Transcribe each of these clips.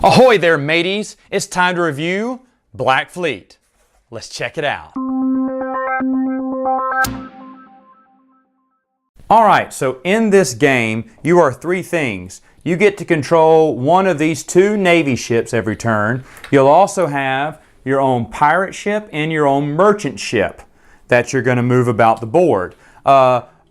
Ahoy there, mateys! It's time to review Black Fleet. Let's check it out. Alright, so in this game, you are three things. You get to control one of these two Navy ships every turn. You'll also have your own pirate ship and your own merchant ship that you're going to move about the board.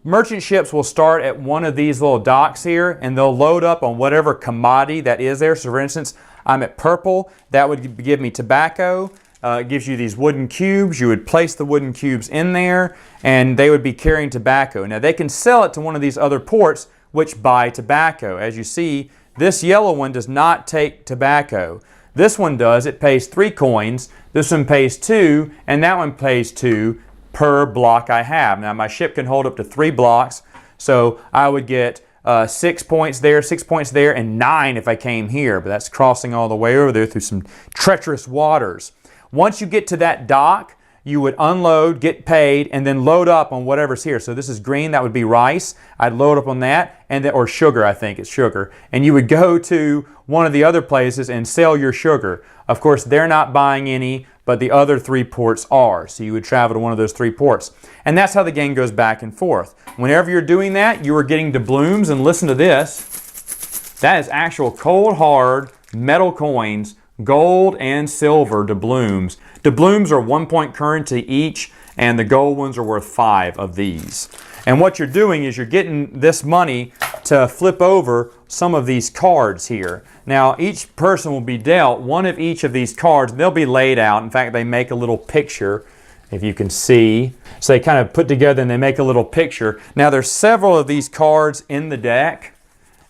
Merchant ships will start at one of these little docks here, and they'll load up on whatever commodity that is there. So for instance, I'm at purple. That would give me tobacco. It gives you these wooden cubes. You would place the wooden cubes in there, and they would be carrying tobacco. Now they can sell it to one of these other ports which buy tobacco. As you see, this yellow one does not take tobacco. This one does. It pays 3 coins. This one pays 2, and that one pays 2 per block I have. Now my ship can hold up to 3 blocks, so I would get 6 points there, 6 points there, and 9 if I came here, but that's crossing all the way over there through some treacherous waters. Once you get to that dock, you would unload, get paid, and then load up on whatever's here. So this is green, that would be rice. I'd load up on that, and then, or sugar, I think it's sugar. And you would go to one of the other places and sell your sugar. Of course, they're not buying any, but the other 3 ports are. So you would travel to one of those 3 ports. And that's how the game goes back and forth. Whenever you're doing that, you are getting doubloons, and listen to this. That is actual cold hard metal coins, gold and silver doubloons. Doubloons are 1 point currency each, and the gold ones are worth 5 of these. And what you're doing is you're getting this money to flip over some of these cards here. Now each person will be dealt one of each of these cards. They'll be laid out. In fact, they make a little picture, if you can see. So they kind of put together and they make a little picture. Now there's several of these cards in the deck,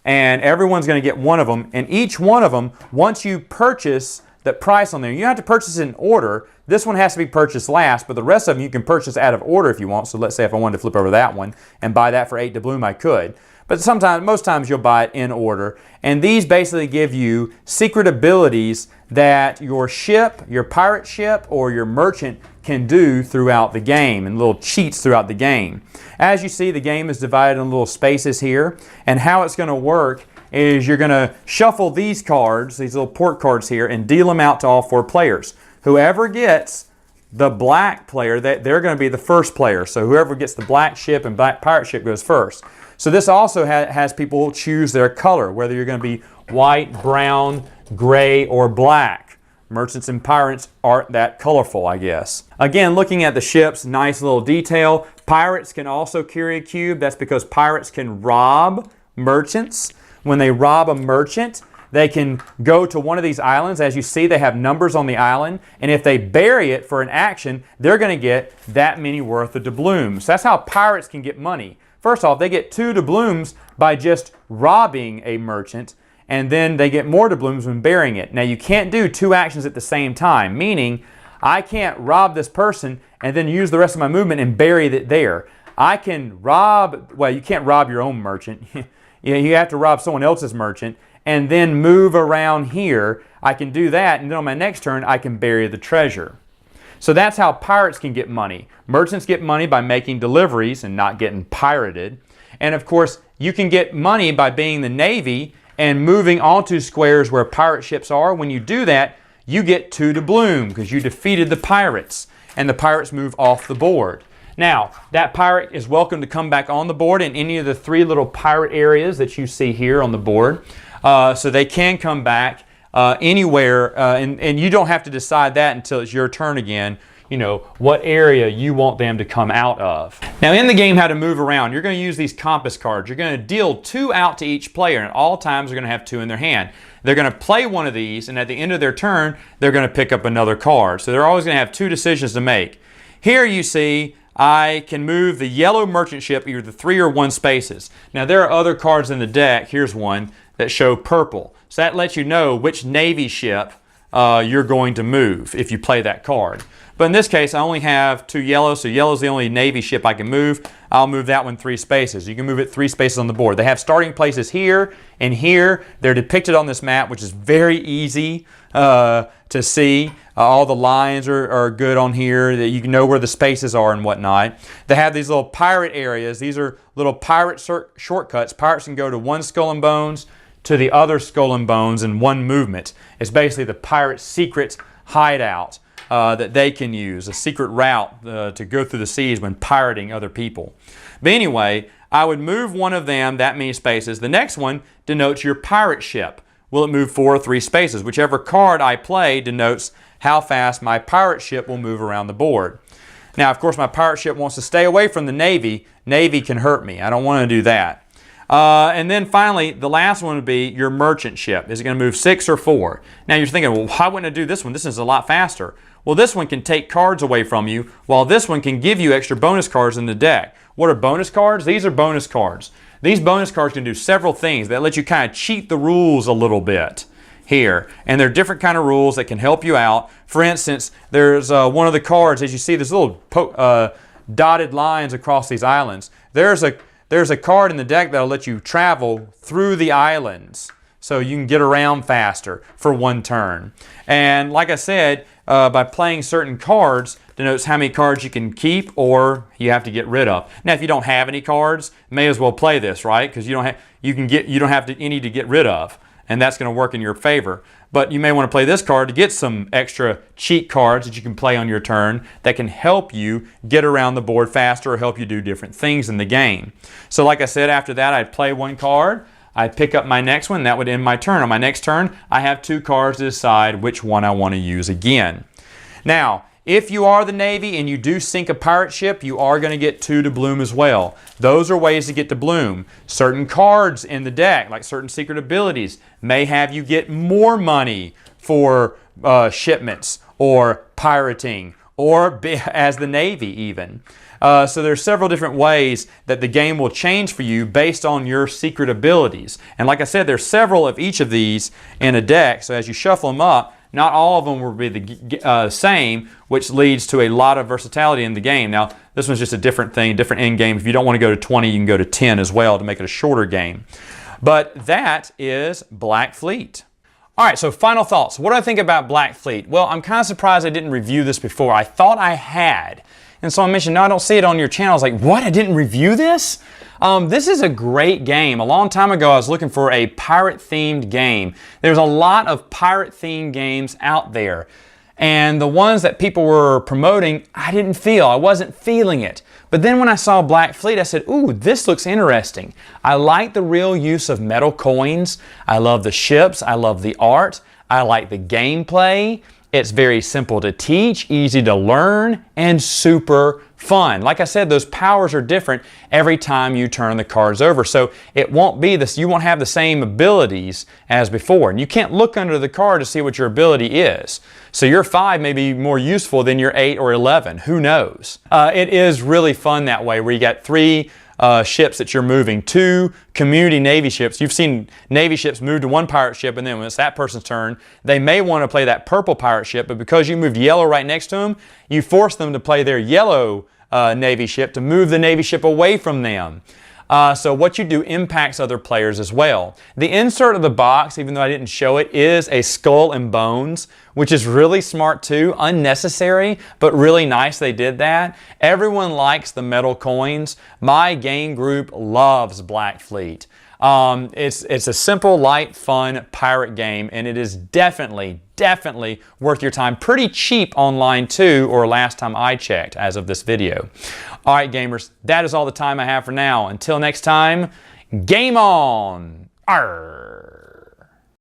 and everyone's going to get one of them. And each one of them, once you purchase the price on there, you have to purchase it in order. This one has to be purchased last, but the rest of them you can purchase out of order if you want. So let's say if I wanted to flip over that one and buy that for 8 doubloon, I could. But sometimes, most times you'll buy it in order. And these basically give you secret abilities that your ship, your pirate ship, or your merchant can do throughout the game, and little cheats throughout the game. As you see, the game is divided in little spaces here, and how it's going to work is you're going to shuffle these cards, these little port cards here, and deal them out to all 4 players. Whoever gets the black player, they're going to be the first player. So whoever gets the black ship and black pirate ship goes first. So this also has people choose their color, whether you're going to be white, brown, gray, or black. Merchants and pirates aren't that colorful, I guess. Again, looking at the ships, nice little detail. Pirates can also carry a cube. That's because pirates can rob merchants. When they rob a merchant, they can go to one of these islands. As you see, they have numbers on the island, and if they bury it for an action, they're going to get that many worth of doubloons. That's how pirates can get money. First off, they get 2 doubloons by just robbing a merchant, and then they get more doubloons when burying it. Now you can't do 2 actions at the same time, meaning I can't rob this person and then use the rest of my movement and bury it there. I can rob, well, you can't rob your own merchant. You have to rob someone else's merchant and then move around here. I can do that, and then on my next turn I can bury the treasure. So that's how pirates can get money. Merchants get money by making deliveries and not getting pirated. And of course, you can get money by being the Navy and moving onto squares where pirate ships are. When you do that, you get 2 doubloon because you defeated the pirates, and the pirates move off the board. Now, that pirate is welcome to come back on the board in any of the 3 little pirate areas that you see here on the board. So they can come back anywhere, and you don't have to decide that until it's your turn again, you know, what area you want them to come out of. Now in the game, how to move around, you're going to use these compass cards. You're going to deal 2 out to each player, and at all times they're going to have 2 in their hand. They're going to play one of these, and at the end of their turn, they're going to pick up another card. So they're always going to have 2 decisions to make. Here you see I can move the yellow merchant ship either 3 or 1 spaces. Now there are other cards in the deck, here's one, that show purple. So that lets you know which Navy ship you're going to move if you play that card. But in this case, I only have 2 yellow, so yellow is the only Navy ship I can move. I'll move that one 3 spaces. You can move it 3 spaces on the board. They have starting places here and here. They're depicted on this map, which is very easy to see. All the lines are good on here, that you can know where the spaces are and whatnot. They have these little pirate areas. These are little pirate shortcuts. Pirates can go to 1 Skull and Bones, to the other Skull and Bones in one movement. It's basically the pirate's secret hideout that they can use, a secret route to go through the seas when pirating other people. But anyway, I would move one of them that many spaces. The next one denotes your pirate ship. Will it move 4 or 3 spaces? Whichever card I play denotes how fast my pirate ship will move around the board. Now, of course, my pirate ship wants to stay away from the Navy. Navy can hurt me. I don't want to do that. And then finally, the last one would be your merchant ship. Is it going to move 6 or 4? Now you're thinking, well, why wouldn't I do this one? This is a lot faster. Well, this one can take cards away from you, while this one can give you extra bonus cards in the deck. What are bonus cards? These are bonus cards. These bonus cards can do several things that let you kind of cheat the rules a little bit here. And there are different kind of rules that can help you out. For instance, there's one of the cards, as you see, there's little dotted lines across these islands. There's a card in the deck that'll let you travel through the islands so you can get around faster for one turn. And like I said, by playing certain cards denotes how many cards you can keep or you have to get rid of. Now, if you don't have any cards, may as well play this, right? Because you don't have any to get rid of, and that's going to work in your favor. But you may want to play this card to get some extra cheat cards that you can play on your turn that can help you get around the board faster or help you do different things in the game. So like I said, after that, I'd play one card. I'd pick up my next one. That would end my turn. On my next turn, I have 2 cards to decide which one I want to use again. Now, if you are the Navy and you do sink a pirate ship, you are going to get 2 to bloom as well. Those are ways to get to bloom. Certain cards in the deck, like certain secret abilities, may have you get more money for shipments or pirating or as the Navy even. So there's several different ways that the game will change for you based on your secret abilities. And like I said, there's several of each of these in a deck. So as you shuffle them up, not all of them will be the same, which leads to a lot of versatility in the game. Now, this one's just a different thing, different end game. If you don't want to go to 20, you can go to 10 as well to make it a shorter game. But that is Black Fleet. All right, so final thoughts. What do I think about Black Fleet? Well, I'm kind of surprised I didn't review this before. I thought I had. And so I mentioned, no, I don't see it on your channel. I was like, what? I didn't review this? This is a great game. A long time ago, I was looking for a pirate-themed game. There's a lot of pirate-themed games out there. And the ones that people were promoting, I wasn't feeling it. But then when I saw Black Fleet, I said, ooh, this looks interesting. I like the real use of metal coins. I love the ships. I love the art. I like the gameplay. It's very simple to teach, easy to learn, and super fun. Like I said, those powers are different every time you turn the cards over. So it won't be this, you won't have the same abilities as before. And you can't look under the card to see what your ability is. So your 5 may be more useful than your 8 or 11. Who knows? It is really fun that way, where you got 3 ships that you're moving, 2 community Navy ships. You've seen Navy ships move to one pirate ship, and then when it's that person's turn, they may want to play that purple pirate ship, but because you moved yellow right next to them, you force them to play their yellow Navy ship to move the Navy ship away from them. So what you do impacts other players as well. The insert of the box, even though I didn't show it, is a skull and bones, which is really smart too. Unnecessary, but really nice they did that. Everyone likes the metal coins. My game group loves Black Fleet. It's a simple, light, fun pirate game, and it is definitely worth your time. Pretty cheap online too, or last time I checked as of this video. All right, gamers, that is all the time I have for now. Until next time, game on! Arr!